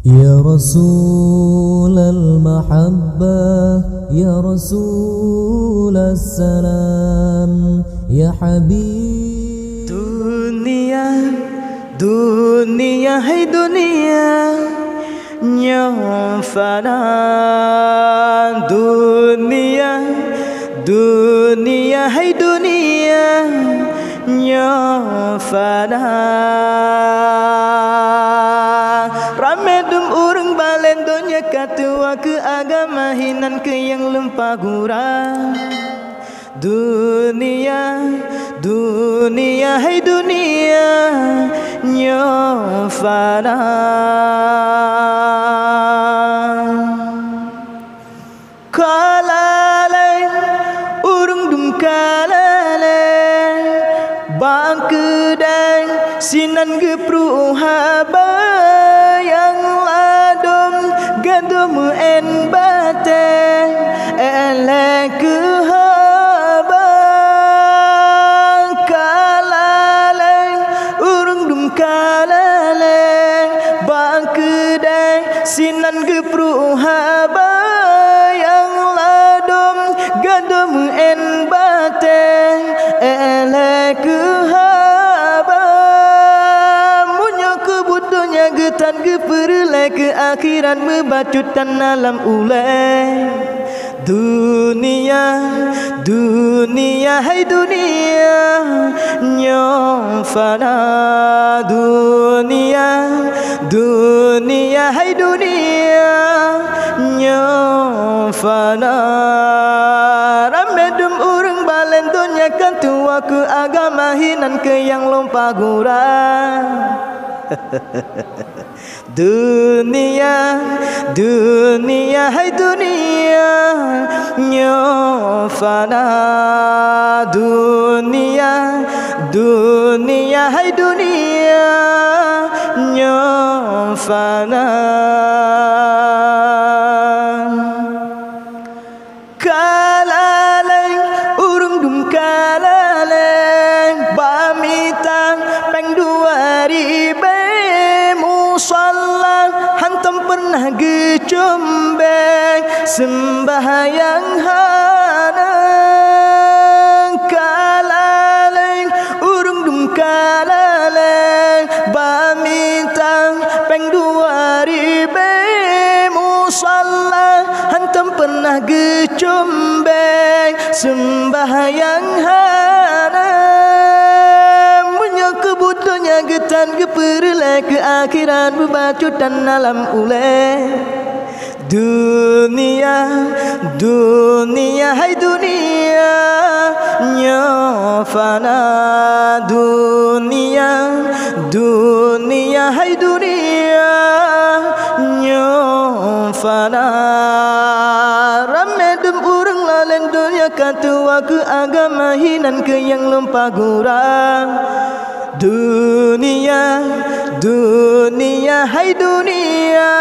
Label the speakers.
Speaker 1: يا رسول المحبة يا رسول السلام يا حبيب
Speaker 2: dunia hai dunia yang fana dunia hai dunia yang fana ramai dum urang balen donya katua ke agama hinan ke yang lempah gurang dunia hai dunia yang fana kalalai urung dum kalalai bang kedai sinan gepru haba yang ladum gadum en bate ele ke sinan gepru haba yang ladum gadum en bate ele ke haba munyo ke budonya getan geperle ke akhiran mebacutan alam ulai dunia hai dunia yang fana dunia hai dunia yang fana ramedum urang balen dunia kan tua ke agama hinan ke yang lompa gurang dunia hai dunia yang fana dunia hai dunia yang fana kalalai urung dum kalalai bamitang peng 2000 musalla hantam pernah gecombeng sembahyang hanang kalalai urung dum kalalai bamintang peng 2000 musalla hantam pernah gecombeng sembahyang hanang menyok budonya getan geperle ke akhiran bebacutan alam ulai dunia hai dunia yang fana dunia hai dunia yang fana ramedum urang lalen dunia katua ke agama hinan ke yang lempah gurang dunia hai dunia